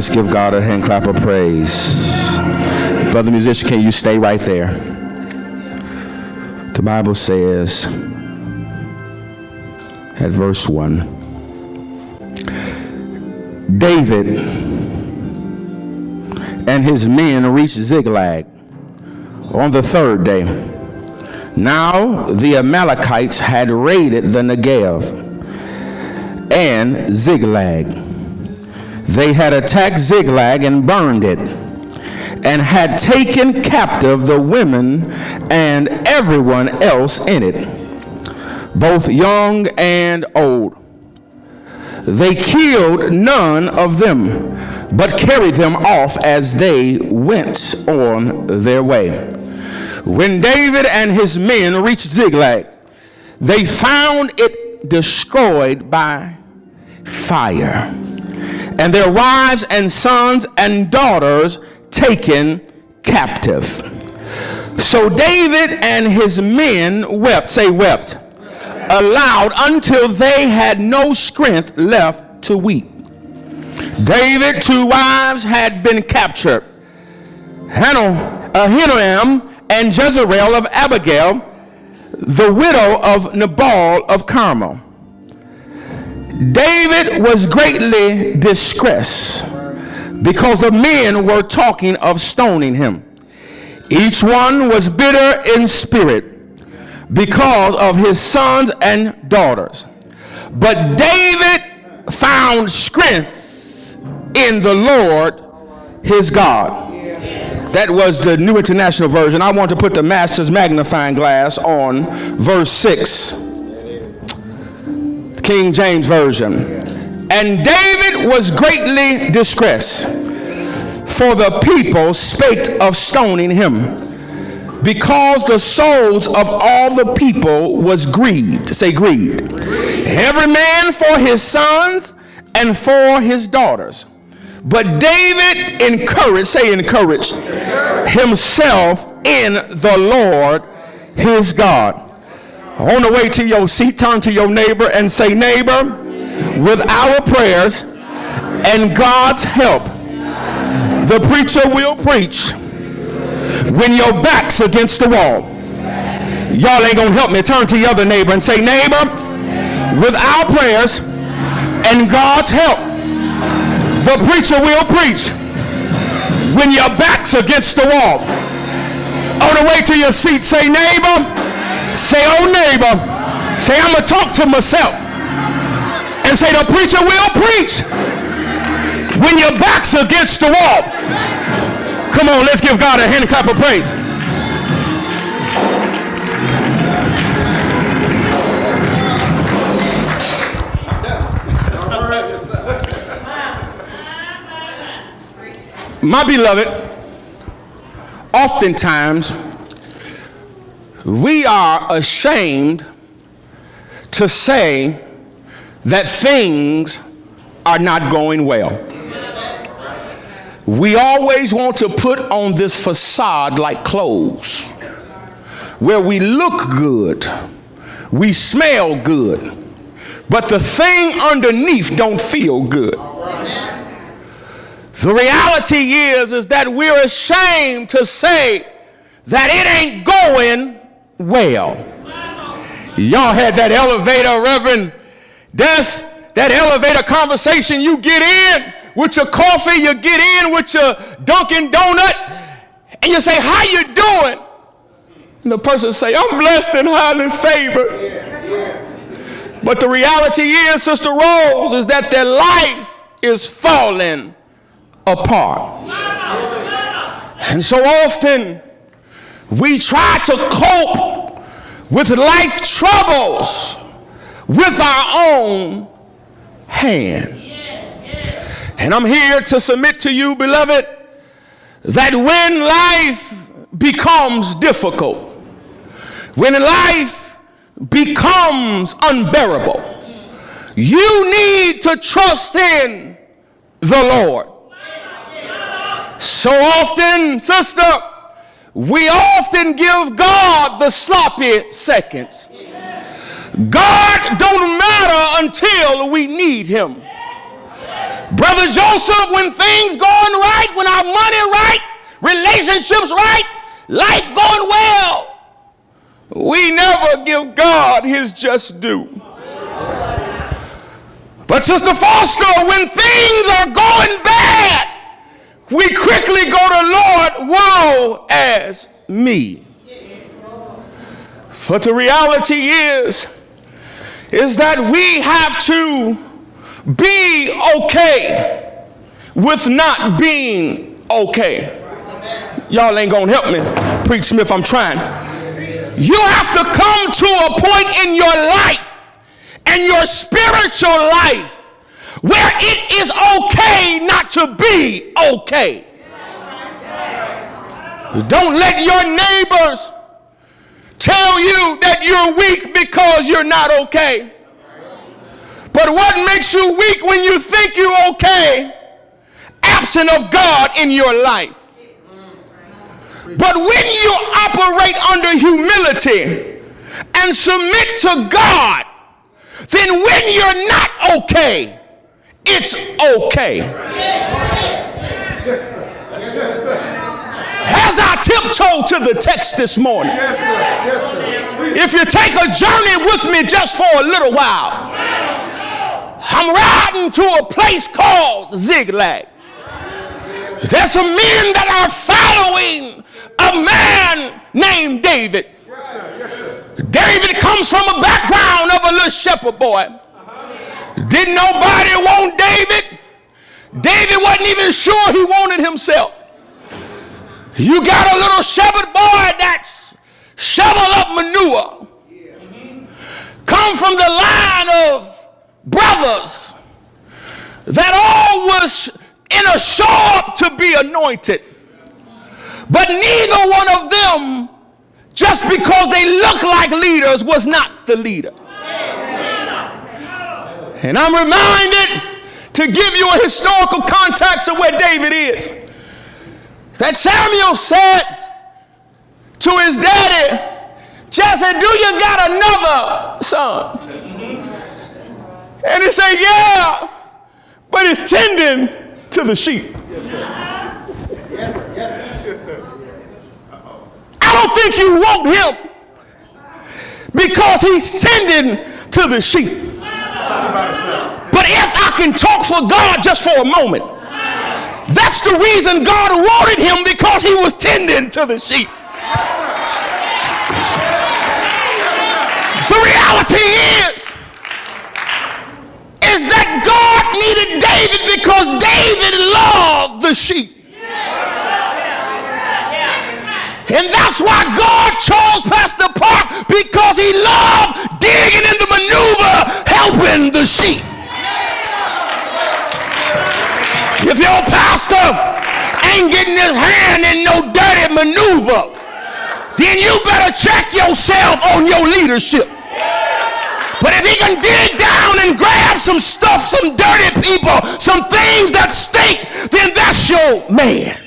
Let's give God a hand clap of praise. Brother musician, can you stay right there? The Bible says at verse 1, David and his men reached Ziklag on the third day. Now the Amalekites had raided the Negev and Ziklag. They had attacked Ziklag and burned it, and had taken captive the women and everyone else in it, both young and old. They killed none of them, but carried them off as they went on their way. When David and his men reached Ziklag, they found it destroyed by fire, and their wives and sons and daughters taken captive. So David and his men wept, say wept, aloud until they had no strength left to weep. David's 2 wives had been captured, Ahinoam and Jezreel of Abigail, the widow of Nabal of Carmel. David was greatly distressed because the men were talking of stoning him. Each one was bitter in spirit because of his sons and daughters. But David found strength in the Lord his God. That was the New International Version. I want to put the Master's magnifying glass on verse 6, King James Version. And David was greatly distressed, for the people spake of stoning him, because the souls of all the people was grieved. Say grieved. Every man for his sons and for his daughters. But David encouraged, say encouraged, himself in the Lord his God. On the way to your seat, turn to your neighbor and say, neighbor, with our prayers and God's help, the preacher will preach when your back's against the wall. Y'all ain't gonna help me. Turn to your other neighbor and say, neighbor, with our prayers and God's help, the preacher will preach when your back's against the wall. On the way to your seat, say neighbor, say oh neighbor, say I'm gonna talk to myself, and say the preacher will preach when your back's against the wall. Come on, let's give God a hand clap of praise. My beloved, oftentimes we are ashamed to say that things are not going well. We always want to put on this facade like clothes, where we look good, we smell good, but the thing underneath don't feel good. The reality is that we're ashamed to say that it ain't going well. Y'all had that elevator, Reverend Des, that elevator conversation. You get in with your coffee, you get in with your Dunkin' Donut, and you say, how you doing? And the person say, I'm blessed and highly favored. But the reality is, Sister Rose, is that their life is falling apart. And so often we try to cope with life troubles with our own hand. And I'm here to submit to you, beloved, that when life becomes difficult, when life becomes unbearable, you need to trust in the Lord. So often, sister, we often give God the sloppy seconds. God don't matter until we need him. Brother Joseph, when things going right, when our money right, relationships right, life going well, we never give God his just due. But Sister Foster, when things are going bad, we quickly go to Lord, woe as me. But the reality is that we have to be okay with not being okay. Y'all ain't gonna help me, Preach Smith, I'm trying. You have to come to a point in your life and your spiritual life where it is okay not to be okay. Don't let your neighbors tell you that you're weak because you're not okay. But what makes you weak when you think you're okay? Absent of God in your life. But when you operate under humility and submit to God, then when you're not okay, it's okay. As I tiptoe to the text this morning, if you take a journey with me just for a little while, I'm riding to a place called Ziklag. There's some men that are following a man named David. David comes from a background of a little shepherd boy. Didn't nobody want David? David wasn't even sure he wanted himself. You got a little shepherd boy that's shovel up manure. Come from the line of brothers that all was in a show up to be anointed. But neither one of them, just because they look like leaders, was not the leader. And I'm reminded, to give you a historical context of where David is, that Samuel said to his daddy, Jesse, do you got another son? And he said, yeah, but he's tending to the sheep. Yes, sir. Yes, sir. Yes, sir. Yes, sir. I don't think you want him because he's tending to the sheep. But if I can talk for God just for a moment, that's the reason God wanted him, because he was tending to the sheep. The reality is that God needed David because David loved the sheep. And that's why God chose Pastor Park, because he loved digging in the maneuver, helping the sheep. If your pastor ain't getting his hand in no dirty maneuver, then you better check yourself on your leadership. But if he can dig down and grab some stuff, some dirty people, some things that stink, then that's your man.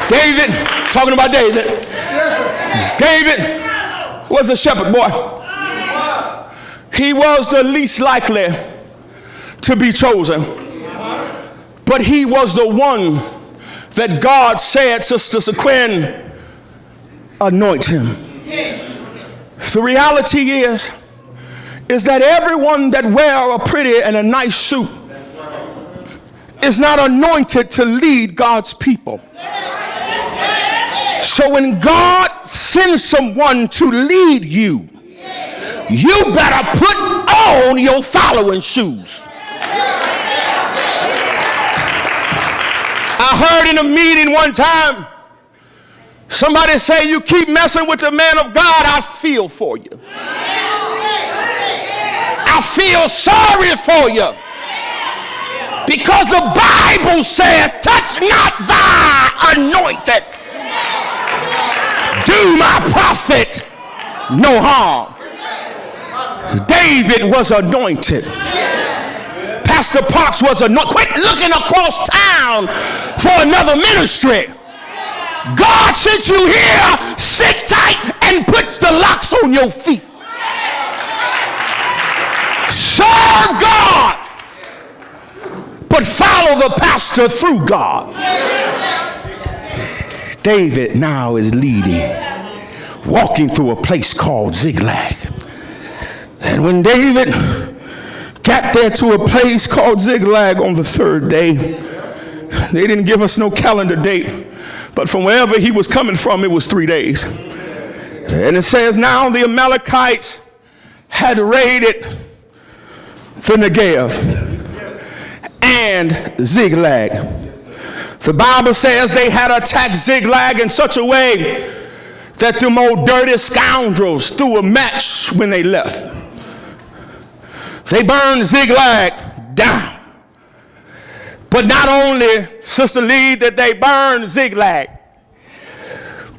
David, talking about David. David was a shepherd boy. He was the least likely to be chosen. But he was the one that God said, Sister Sequin, anoint him. The reality is that everyone that wear a pretty and a nice suit is not anointed to lead God's people. So when God sends someone to lead you, you better put on your following shoes. I heard in a meeting one time somebody say, you keep messing with the man of God, I feel for you. I feel sorry for you. Because the Bible says, touch not thy anointed. Do my prophet no harm. David was anointed. Pastor Parks was anointed. Quit looking across town for another ministry. God sent you here, sit tight and put the locks on your feet. Serve God. the pastor through God. David now is leading, walking through a place called Ziklag. And when David got there to a place called Ziklag on the third day, they didn't give us no calendar date, but from wherever he was coming from, it was 3 days. And it says, now the Amalekites had raided the Negev and Ziklag. The Bible says they had attacked Ziklag in such a way that the more dirty scoundrels threw a match when they left. They burned Ziklag down. But not only, Sister Lee, did they burn Ziklag,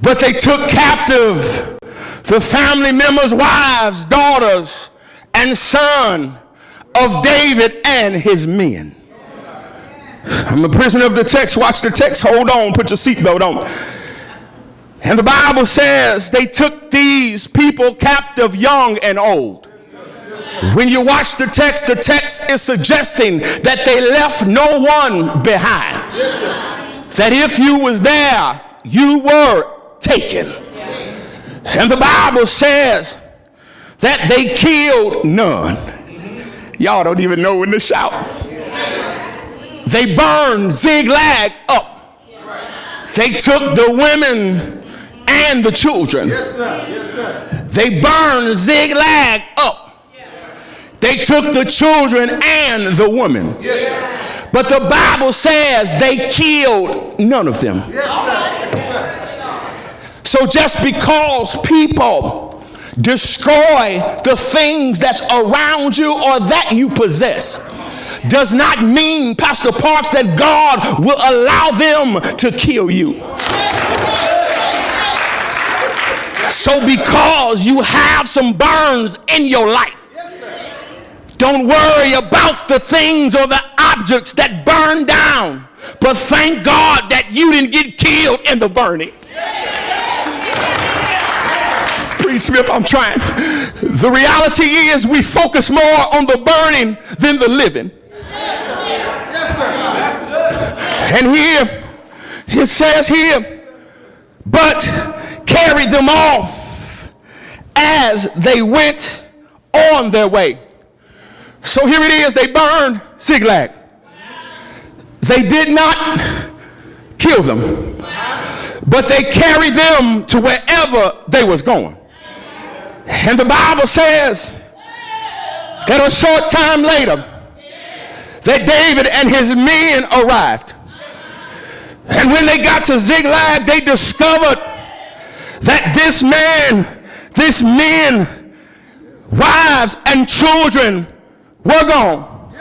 but they took captive the family members, wives, daughters, and son of David and his men. I'm a prisoner of the text. Watch the text. Hold on. Put your seatbelt on. And the Bible says they took these people captive, young and old. When you watch the text is suggesting that they left no one behind. That if you was there, you were taken. And the Bible says that they killed none. Y'all don't even know when to shout. They burned Ziklag up. They took the women and the children. They burned Ziklag up. They took the children and the women. But the Bible says they killed none of them. So just because people destroy the things that's around you or that you possess does not mean, Pastor Parks, that God will allow them to kill you. So because you have some burns in your life, don't worry about the things or the objects that burn down, but thank God that you didn't get killed in the burning. Preach, Smith, I'm trying. The reality is we focus more on the burning than the living. And here, it says here, but carried them off as they went on their way. So here it is, they burned Ziklag. They did not kill them, but they carried them to wherever they was going. And the Bible says that a short time later, that David and his men arrived. And when they got to Ziklag, they discovered that this men, wives and children were gone.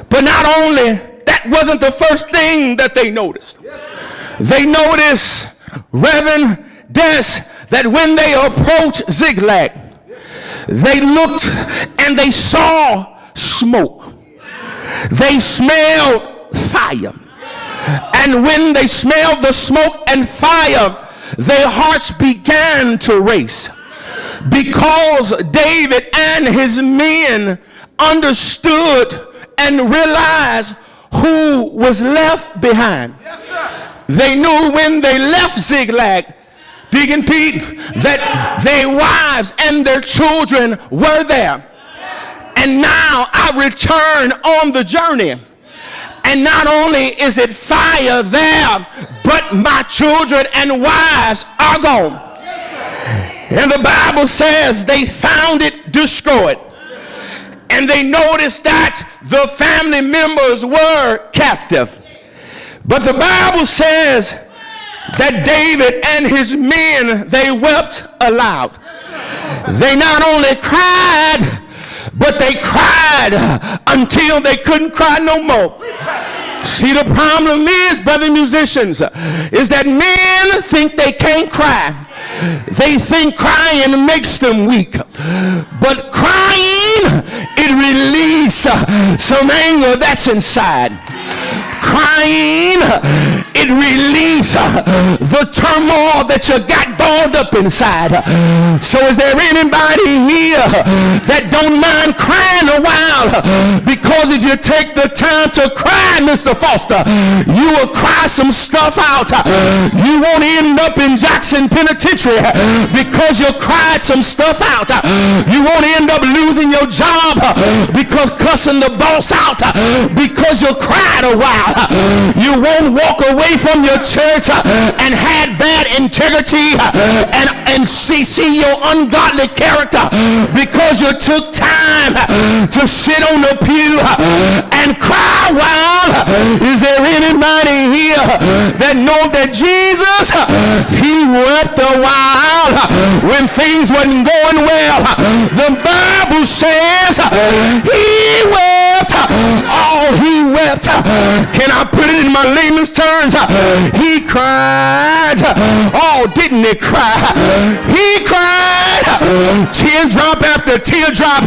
But not only, that wasn't the first thing that they noticed. They noticed, Reverend Dennis, that when they approached Ziklag, they looked and they saw smoke. They smelled fire. And when they smelled the smoke and fire, their hearts began to race. Because David and his men understood and realized who was left behind. They knew when they left Ziklag, Deacon Pete, that their wives and their children were there. And now I return on the journey. And not only is it fire there, but my children and wives are gone. And the Bible says they found it destroyed. And they noticed that the family members were captive. But the Bible says that David and his men, they wept aloud. They not only cried, but they cried until they couldn't cry no more. See, the problem is, brother musicians, is that men think they can't cry. They think crying makes them weak. But crying, it releases some anger that's inside. Crying, it release the turmoil that you got balled up inside. So is there anybody here that don't mind crying a while? Because if you take the time to cry, Mr. Foster, you will cry some stuff out. You won't end up in Jackson Penitentiary because you cried some stuff out. You won't end up losing your job because cussing the boss out because you cried a while. You won't walk away from your church and had bad integrity and see your ungodly character because you took time to sit on the pew and cry a while. Is there anybody here that know that Jesus, he wept a while when things wasn't going well? The Bible says he wept. Oh, he wept. Can I put it in my layman's terms? He cried. Oh, didn't he cry? He cried. Teardrop after teardrop.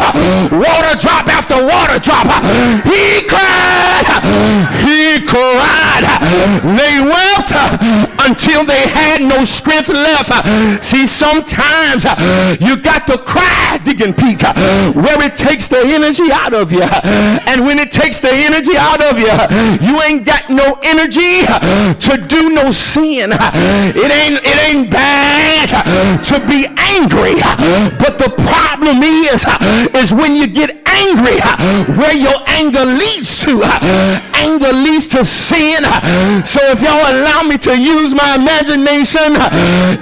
Water drop after water drop. He cried. He cried. They wept until they had no strength left. See, sometimes you got to cry, Deacon Pete, where it takes the energy out of you. And when it takes the energy out of you, you ain't got no energy to do no sin. It ain't bad to be angry, but the problem is when you get angry, where your anger leads to. Anger leads to sin. So if y'all allow me to use my imagination,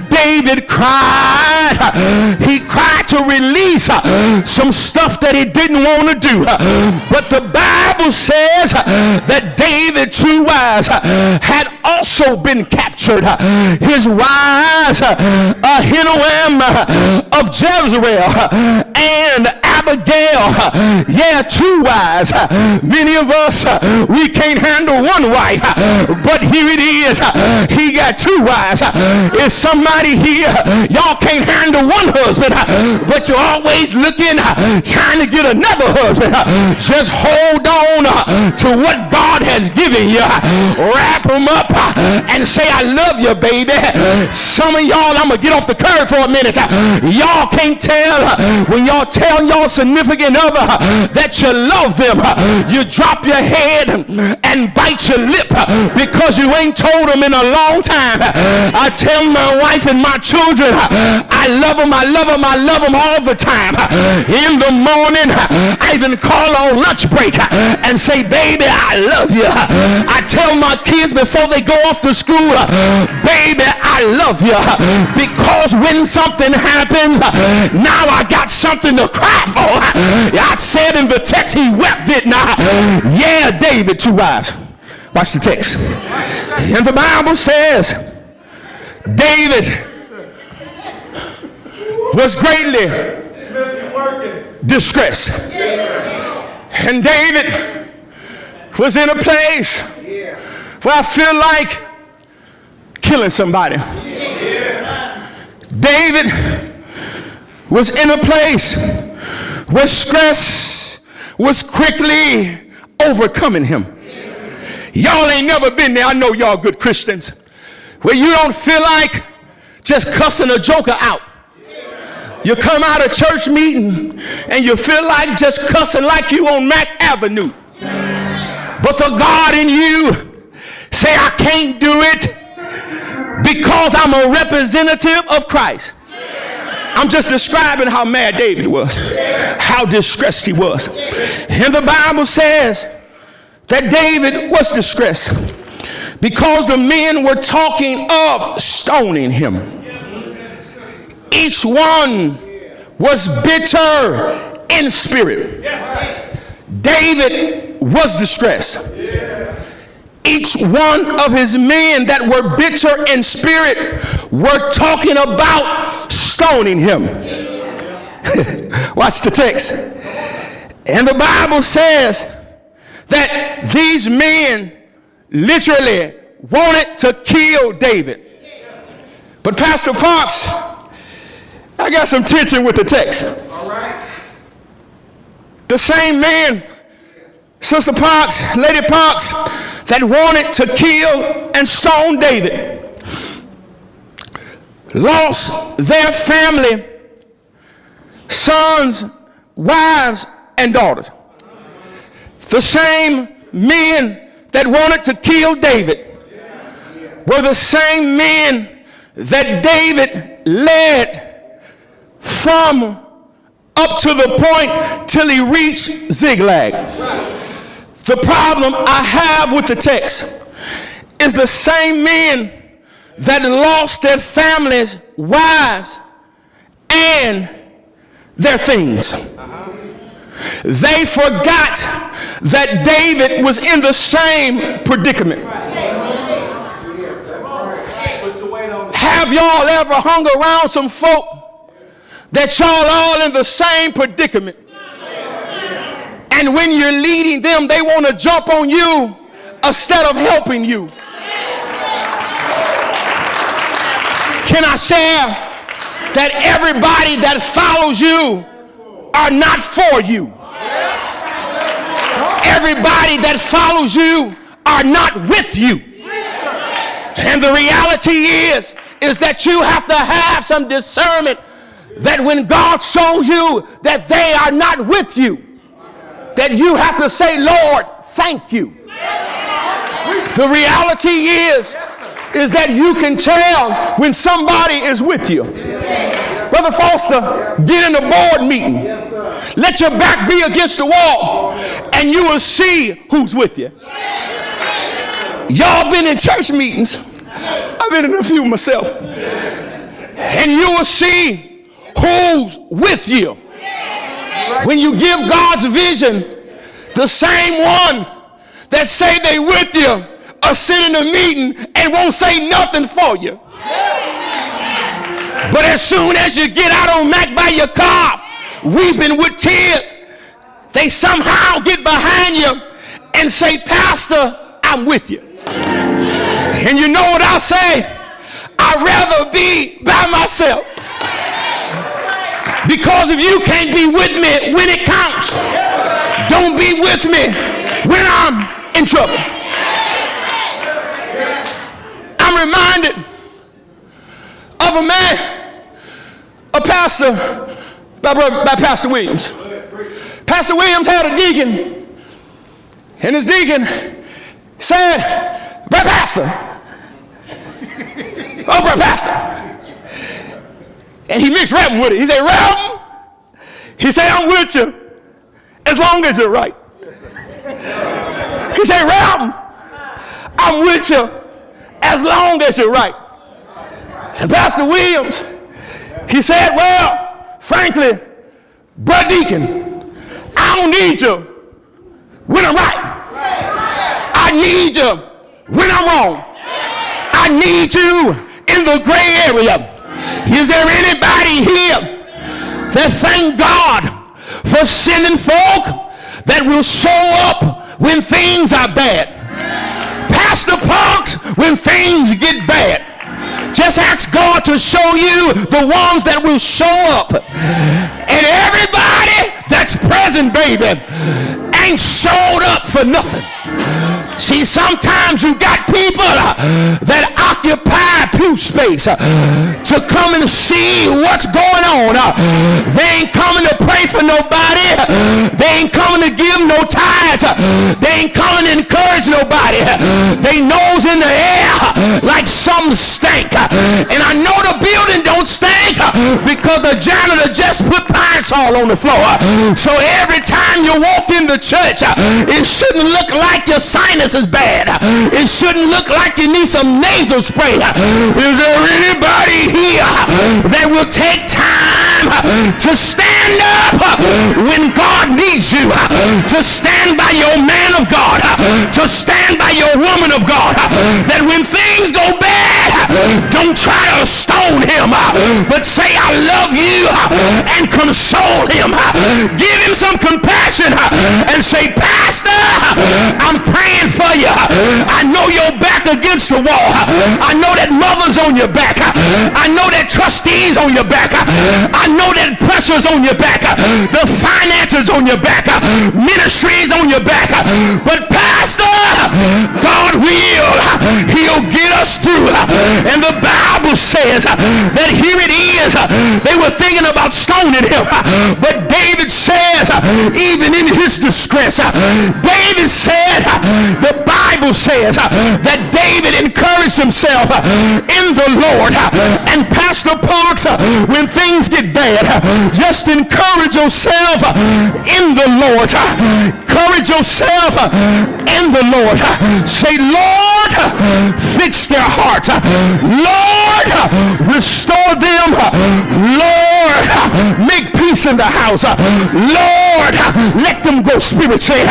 David cried. He cried to release some stuff that he didn't want to do. But the Bible says that David's two wives had also been captured. His wives, Ahinoam of Jezreel and Abigail. Yeah, two wives. Many of us, we can't handle one wife, but here it is. He got two wives. Is somebody here, y'all can't handle one husband, but you're always looking, trying to get another husband. Just hold on to what God has given you. Wrap them up and say, I love you, baby. Some of y'all, I'm going to get off the curb for a minute. Y'all can't tell when y'all tell y'all significant other that you love them. You drop your head and bite your lip because you ain't told them in a long time. I tell my wife and my children, I love them, I love them, I love them all the time. In the morning, I even call on lunch break and say, baby, I love you. I tell my kids before they go off to school, baby, I love you. Because when something happens, now I got something to cry for. I said in the text, he wept, didn't I? Yeah, David, two wives. Watch the text. And the Bible says, David was greatly distressed. And David was in a place where I feel like killing somebody. David was in a place where stress was quickly overcoming him. Y'all ain't never been there. I know y'all good Christians, where you don't feel like just cussing a joker out. You come out of church meeting and you feel like just cussing like you on Mack Avenue. But the God in you say, I can't do it because I'm a representative of Christ. I'm just describing how mad David was, how distressed he was. And the Bible says that David was distressed because the men were talking of stoning him. Each one was bitter in spirit. David was distressed. Each one of his men that were bitter in spirit were talking about stoning him. Watch the text. And the Bible says that these men literally wanted to kill David. But Pastor Parks, I got some tension with the text. All right. The same man, Sister Parks, Lady Parks, that wanted to kill and stone David lost their family, sons, wives, and daughters. The same men that wanted to kill David were the same men that David led from up to the point till he reached Ziklag. The problem I have with the text is the same men that lost their families, wives, and their things. They forgot that David was in the same predicament. Have y'all ever hung around some folk that y'all all in the same predicament? And when you're leading them, they want to jump on you instead of helping you. Can I share that everybody that follows you are not for you? Everybody that follows you are not with you. And the reality is that you have to have some discernment that when God shows you that they are not with you, that you have to say, Lord, thank you. The reality is that you can tell when somebody is with you. Brother Foster, get in a board meeting. Let your back be against the wall, and you will see who's with you. Y'all been in church meetings. I've been in a few myself. And you will see who's with you. When you give God's vision, the same one that say they with you are sitting in a meeting and won't say nothing for you. But as soon as you get out on Mack by your car, weeping with tears, they somehow get behind you and say, Pastor, I'm with you. And you know what I say? I'd rather be by myself. Because if you can't be with me when it counts, don't be with me when I'm in trouble. I'm reminded of a man, a pastor, by Pastor Williams. Pastor Williams had a deacon, and his deacon said, Brother Pastor, oh, Brother Pastor. And he mixed Reverend with it. He said, Reverend, he said, I'm with you as long as you're right. He said, Reverend, I'm with you as long as you're right. And Pastor Williams, he said, well, frankly, Brother Deacon, I don't need you when I'm right. I need you when I'm wrong. I need you in the gray area. Is there anybody here that thank God for sending folk that will show up when things are bad? Pastor Parks, when things get bad. Just ask God to show you the ones that will show up. And everybody that's present, baby, ain't showed up for nothing. See, sometimes you got people that occupy pew space to come and see what's going on. They ain't coming to pray for nobody. They ain't coming to give no tithes. They ain't coming to encourage nobody. They nose in the air like something stink. And I know the building don't stink because the janitor just put pine sol on the floor. So every time you walk in the church, it shouldn't look like your sinus is bad. It shouldn't look like you need some nasal spray. Is there anybody here that will take time to stand up when God needs you, to stand by your man of God, to stand by your woman of God, that when things go bad, don't try to stone him, but say I love you and console him. Give him some compassion and say, Pastor, I'm praying for you. I know you're back against the wall. I know that mother's on your back. I know that trustee disease on your back. I know that pressure's on your back. The finances on your back. Ministries on your back. But Pastor, God will. He'll get us through. And the Bible says that here it is. They were thinking about stoning him. But David says, even in his distress, David said, the Bible says that David encouraged himself in the Lord. And Pastor Parks, when things get bad, just encourage yourself in the Lord. Encourage yourself in the Lord. Say, Lord, fix their heart. Lord, restore them. Lord, make peace in the house. Lord, let them go spiritually.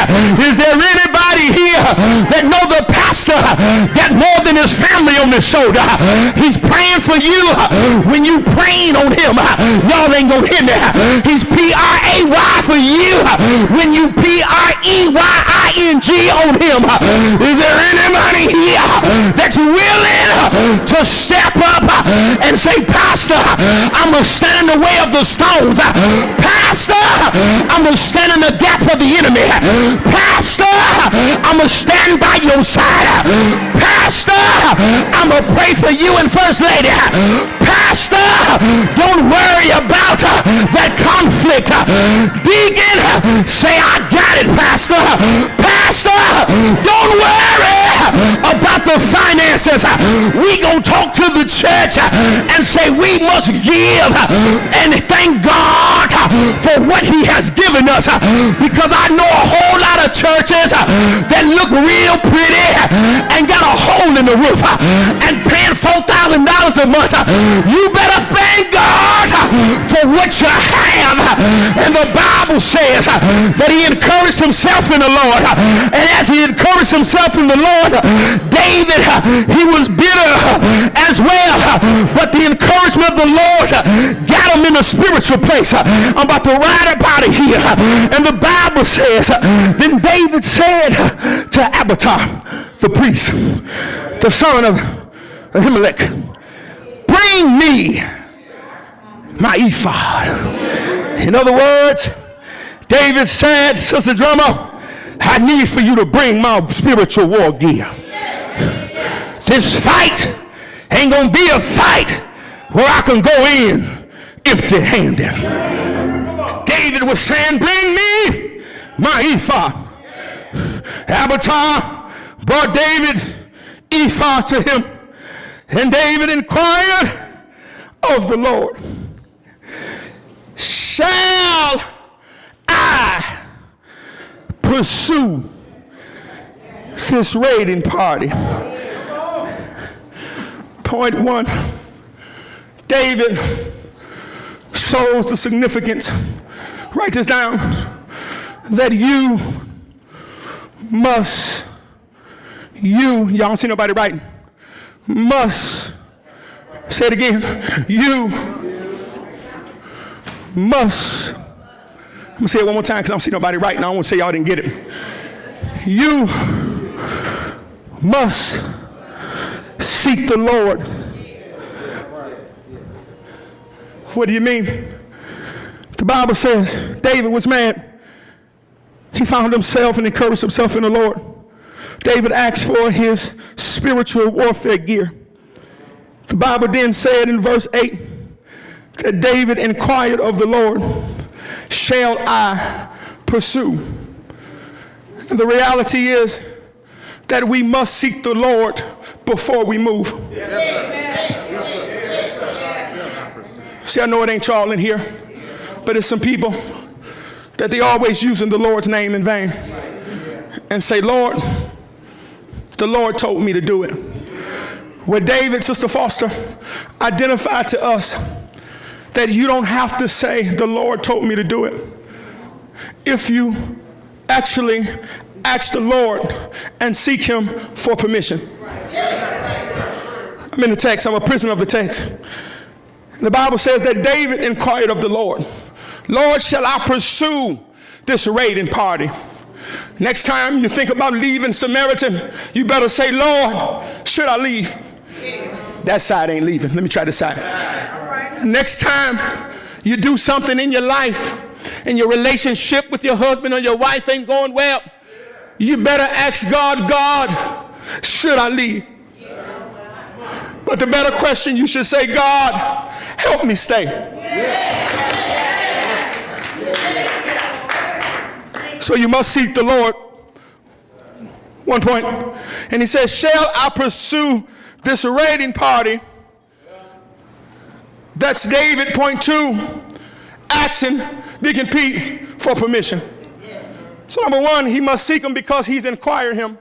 Is there anybody here that know the pastor got more than his family on his shoulder? He's praying for you. When you praying on him, y'all ain't gonna hear me. He's P-R-A-Y for you. When you P-R-E-Y-I-N-G on him. Is there anybody here that's willing to step up and say, Pastor, I'm gonna stand in the way of the stones. Pastor, I'm gonna stand in the gap for the enemy. Pastor, I'm gonna stand by your side. Pastor, I'm gonna pray for you and First Lady. Pastor, don't worry about that conflict. Deacon, say, I got it, Pastor. Pastor, don't worry about the finances. We gonna talk to the church and say we must give and thank God for what he has given us, because I know a whole lot of churches that look real pretty and got a hole in the roof and paying $4,000 a month. You better thank God for what you have. And the Bible says that he encouraged himself in the Lord, and as he encouraged himself in the Lord, David, he was bitter as well, but the encouragement of the Lord got him in a spiritual place. I'm about to write about it here. And the Bible says, then David said to Abiathar, the priest, the son of Ahimelech, bring me my ephod. In other words, David said, Sister Drummer, I need for you to bring my spiritual war gear. This fight ain't gonna be a fight where I can go in empty-handed. David was saying, bring me my ephod. Abiathar brought David ephod to him, and David inquired of the Lord, shall I pursue this raiding party? Point one, David shows the significance, write this down, that y'all don't see nobody writing, must, say it again, you must, I'm gonna say it one more time because I don't see nobody writing. I don't want to say y'all didn't get it. You must seek the Lord. What do you mean? The Bible says David was mad. He found himself and encouraged himself in the Lord. David asked for his spiritual warfare gear. The Bible then said in verse 8 that David inquired of the Lord, shall I pursue? And the reality is that we must seek the Lord before we move. See, I know it ain't y'all in here, but it's some people that they always using the Lord's name in vain and say, Lord, the Lord told me to do it. Where David, Sister Foster, identified to us that you don't have to say, the Lord told me to do it. If you actually ask the Lord and seek him for permission. I'm in the text, I'm a prisoner of the text. The Bible says that David inquired of the Lord, Lord, shall I pursue this raiding party? Next time you think about leaving Samaritan, you better say, Lord, should I leave? That side ain't leaving. Let me try this side. Next time you do something in your life and your relationship with your husband or your wife ain't going well, you better ask God, God, should I leave? But the better question you should say, God, help me stay. So you must seek the Lord. One point. And he says, shall I pursue this raiding party? That's David. Point 2, asking Deacon Pete for permission. So number 1, he must seek him because he's inquiring him.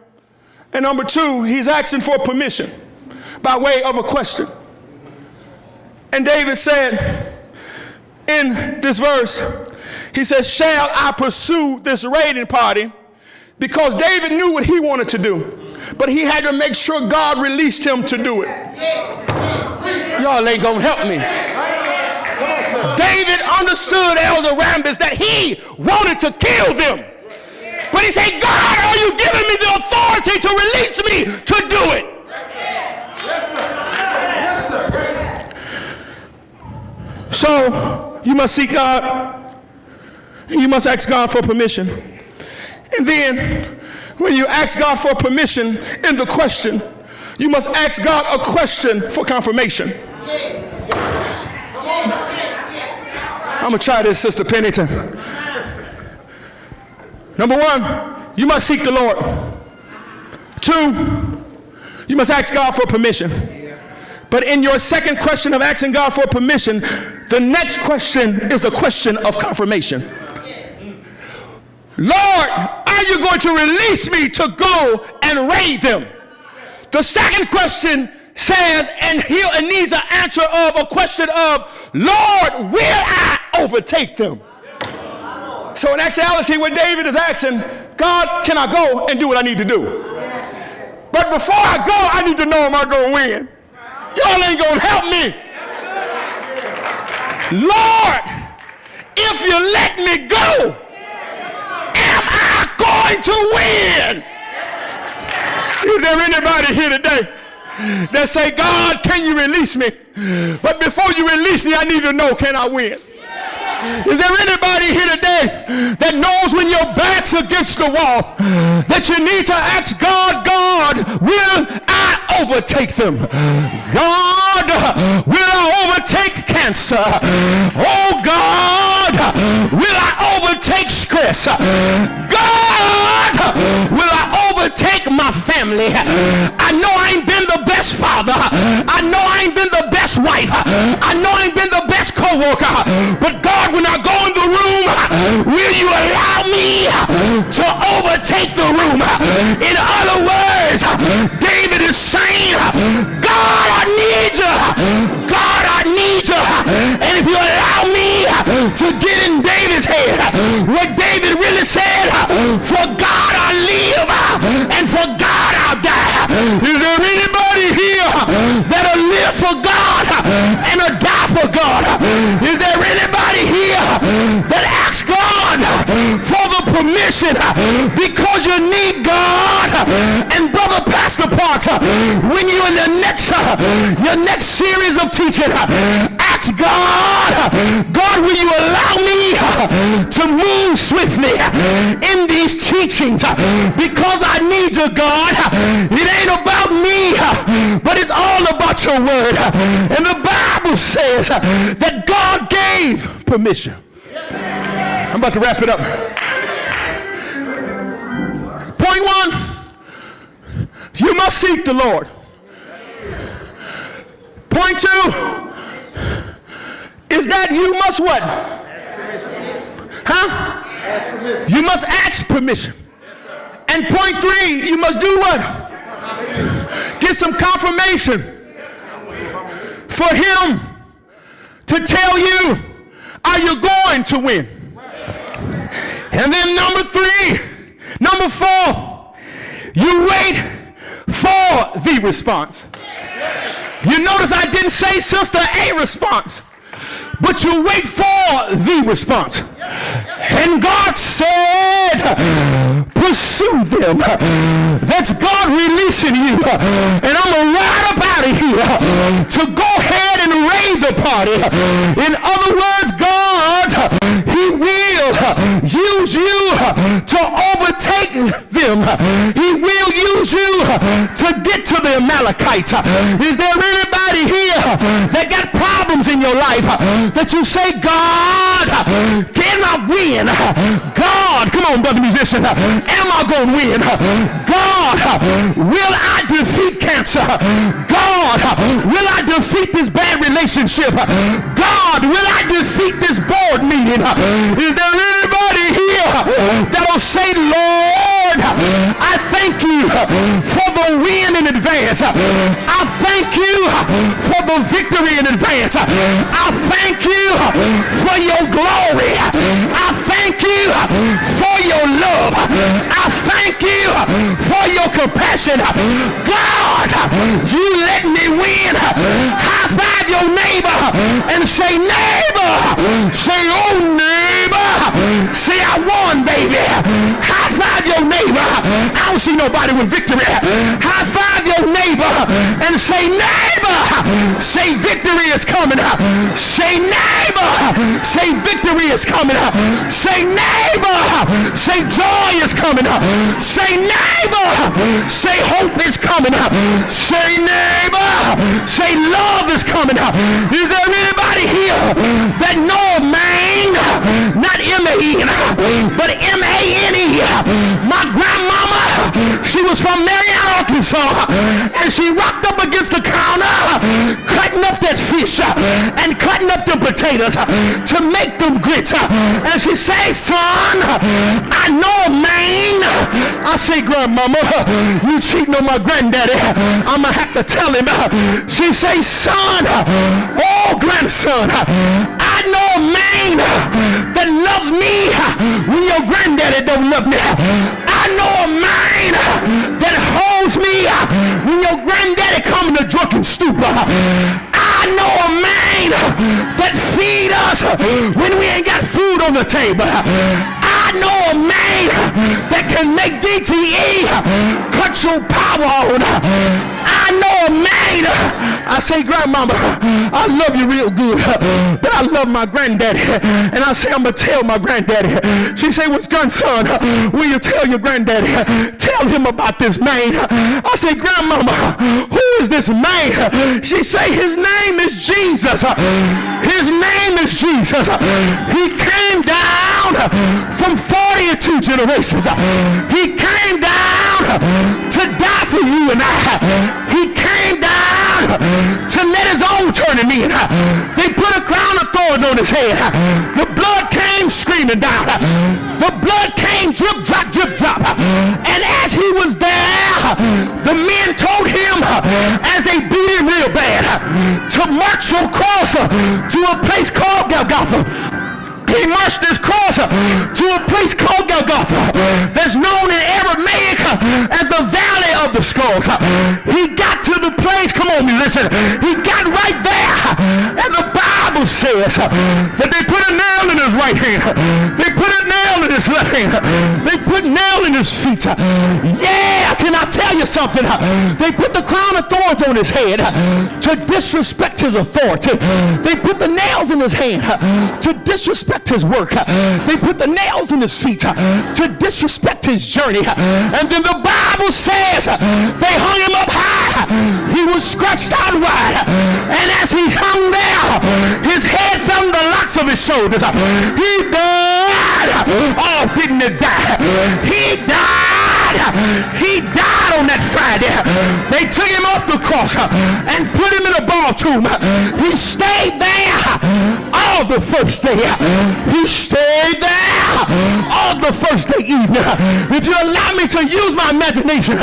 And number 2, he's asking for permission by way of a question. And David said in this verse, he says, shall I pursue this raiding party? Because David knew what he wanted to do, but he had to make sure God released him to do it. Y'all ain't gonna help me. David understood, Elder Rambis, that he wanted to kill them. But he said, God, are you giving me the authority to release me to do it? So you must seek God. You must ask God for permission. And then when you ask God for permission in the question, you must ask God a question for confirmation. I'm going to try this, Sister Pennington. Number 1, you must seek the Lord. 2, you must ask God for permission. But in your second question of asking God for permission, the next question is a question of confirmation. Lord, are you going to release me to go and raid them? The second question says, and he needs an answer of a question of, Lord, will I overtake them? So in actuality, what David is asking, God, can I go and do what I need to do? But before I go, I need to know, am I going to win? Y'all ain't going to help me. Lord, if you let me go, am I going to win? Is there anybody here today that say, God, can you release me? But before you release me, I need to know, can I win? Is there anybody here today that knows when your back's against the wall that you need to ask God, God, will I overtake them? God, will I overtake cancer? Oh God, will I overtake stress? God, will I overtake my family? I know I ain't been the best father. I know I ain't been the best wife. I know I ain't been the best co-worker. But God, when I go in the room, will you allow me to overtake the room? In other words, David is saying, God, I need you. God, I need you. And if you allow me to get in David's head, what David really said, for God I live and for God I'll die. Is there anybody here that'll live for God and a die for God? Is there anybody here that asks God for the permission because you need God? And Brother Pastor Parks, when you're in your next series of teaching, ask God, God, will you allow me to move swiftly in these teachings? Because I need you, God. It ain't about me, but it's all about your word. And the Bible says that God gave permission. I'm about to wrap it up. Point 1, you must seek the Lord. Point 2 is that you must what? Huh? You must ask permission. And point 3, you must do what? Get some confirmation for him to tell you, are you going to win? And then number 4, you wait for the response. You notice I didn't say, sister, a response, but you wait for the response. And God said, pursue them. That's God releasing you. And I'm going to ride up out of here to go ahead and raise the party. In other words, God, he will use you to overtake them. He will use you to get to the Amalekites. Is there anybody here that got problems in your life that you say, God, can I win? God, come on, brother musician, am I going to win? God, will I defeat cancer? God, will I defeat this bad relationship? God, will I defeat this board meeting? Is there anybody here that will say, Lord, I thank you for the win in advance. I thank you for the victory in advance. I thank you for your glory. I thank you for your love. I thank you for your compassion. God, you let me win. High five your neighbor and say, neighbor. Say, oh, neighbor. Say, I won, baby. High five your neighbor. I don't see nobody with victory. High five your neighbor and say, neighbor. Say, victory is coming. Say, neighbor. Say, victory is coming. Say, neighbor. Say, joy is coming. Say, neighbor. Say, hope is coming. Say, neighbor. Say, love is coming. Is there anybody here that know a man, not M-A-N, but M-A-N-E? My grandmama, she was from Marion, Arkansas, and she rocked up against the counter, cutting up that fish and cutting up the potatoes to make them grits. And she say, son, I know a man. I say, grandmama, you cheating on my granddaddy. I'm going to have to tell him. She say, son, oh, grandson, I know a man that loves me when your granddaddy don't love me. I know a man that holds me when your granddaddy come in a drunken stupor. I know a man that feed us when we ain't got food on the table. I know a man that can make DTE cut your power on. I know a man. I say, grandmama, I love you real good, but I love my granddaddy. And I say, I'm going to tell my granddaddy. She say, what's good, son? Will you tell your granddaddy? Tell him about this man. I say, grandmama, who is this man? She say, his name is Jesus. His name is Jesus. He came down from 42 generations. He came down to die for you and I. He came down to let his own turn him in. They put a crown of thorns on his head. The blood came streaming down. The blood came drip, drop, drip, drop. And as he was there, the men told him, as they beat him real bad, to march your cross to a place called Golgotha. He marched his cross to a place called Golgotha, that's known in Aramaic as the Valley of the Skulls. He got to the place, come on, listen, he got right there, and the Bible says that they put a nail in his right hand, they put a nail in his left hand, they put a nail in his feet. Yeah, can I tell you something? They put the crown of thorns on his head to disrespect his authority. They put the nails in his hand to disrespect his work. They put the nails in his feet to disrespect his journey. And then the Bible says they hung him up high. He was stretched out wide. And as he hung there, his head fell on the locks of his shoulders. He died. Oh, didn't he die? He died. He died on that Friday. They took him off the cross and put him in a ball tomb. He stayed there all the first day. He stayed there all the first day evening. If you allow me to use my imagination,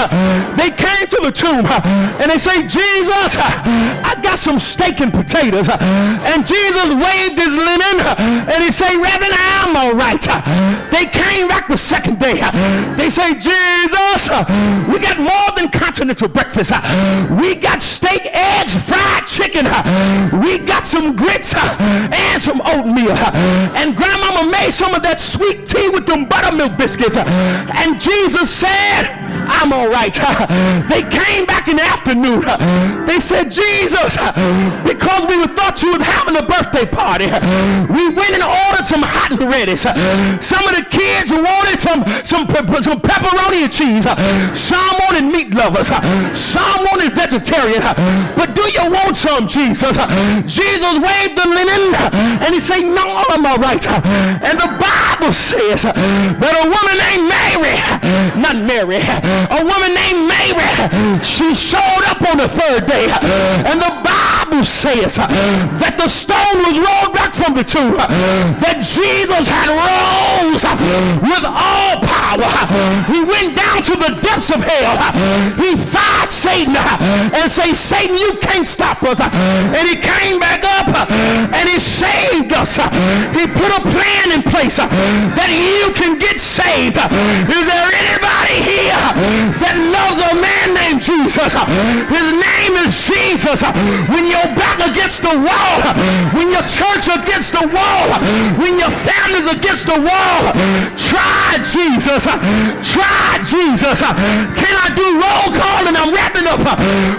they came to the tomb and they say, Jesus, I got some steak and potatoes. And Jesus waved his linen and he said, Reverend, I'm all right. They came back the second day. They say, Jesus, we got more than continental breakfast. We got steak, eggs, fried chicken. We got some grits and some some oatmeal. And grandmama made some of that sweet tea with them buttermilk biscuits. And Jesus said, I'm all right. They came back in the afternoon. They said, Jesus, because we thought you was having a birthday party, we went and ordered some hot and readies. Some of the kids wanted some pepperoni and cheese. Some wanted meat lovers. Some wanted vegetarian. But do you want some, Jesus? Jesus waved the linen and he said, no, I'm all right. And the Bible says that a woman named Mary, not Mary, a woman named Mary, she showed up on the third day. And the Bible says that the stone was rolled back from the tomb, that Jesus had rose with all power. He went down to the depths of hell. He fought Satan and said, Satan, you can't stop us. And he came back up and he saved us. He put a plan in place that you can get saved. Is there anybody here that loves a man named Jesus? His name is Jesus. When you're back against the wall, when your church against the wall, when your family's against the wall, try Jesus. Try Jesus. Can I do roll call? And I'm wrapping up.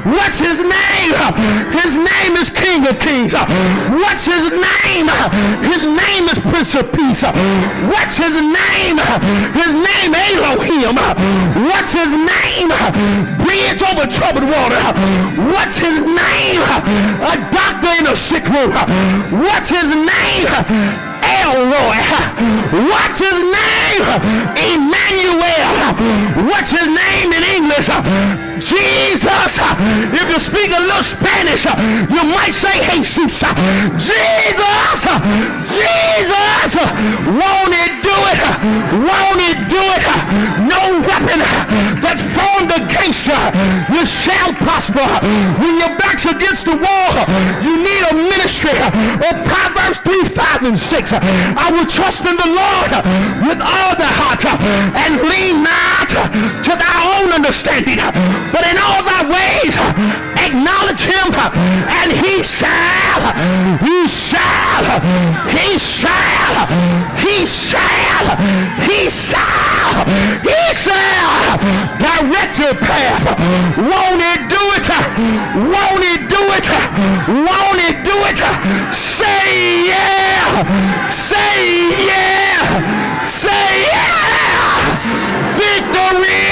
What's his name? His name is King of Kings. What's his name? His name is Prince of Peace. What's his name? His name Elohim. What's his name? Bridge over troubled water. What's his name? A doctor in a sick room. What's his name? Elroy. What's his name? Emmanuel. What's his name in English? Jesus. If you speak a little Spanish, you might say Jesus. Jesus. Jesus. Won't it do it? Won't it do it? No weapon that's formed against you, you shall prosper. When your back's against the wall, you need a ministry of Proverbs 3, 5, and 6. I will trust in the Lord with all the heart and lean not to thy own understanding, but in all thy ways acknowledge him, and he shall direct your path. Won't it do it? Won't it do it? Won't it do it? Say yeah. Say yeah. Say yeah. Victory.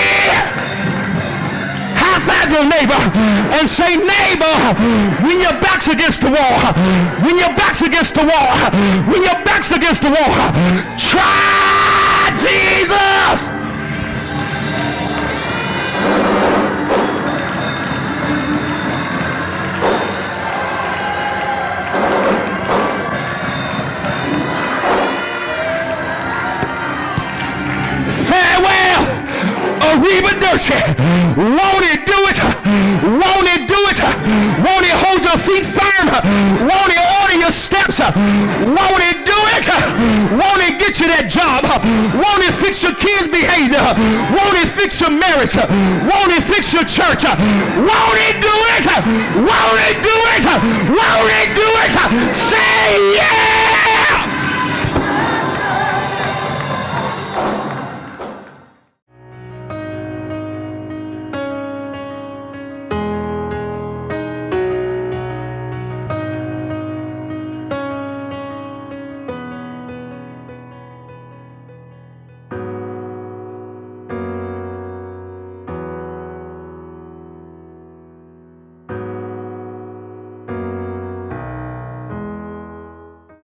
High five your neighbor and say, neighbor, when your back's against the wall, when your back's against the wall, when your back's against the wall, try Jesus. Farewell, Arriba Dirty. Won't it do it? Won't it do it? Won't it hold your feet firm? Won't it order your steps? Won't it do it? Won't it get you that job? Won't it fix your kids' behavior? Won't it fix your marriage? Won't it fix your church? Won't it do it?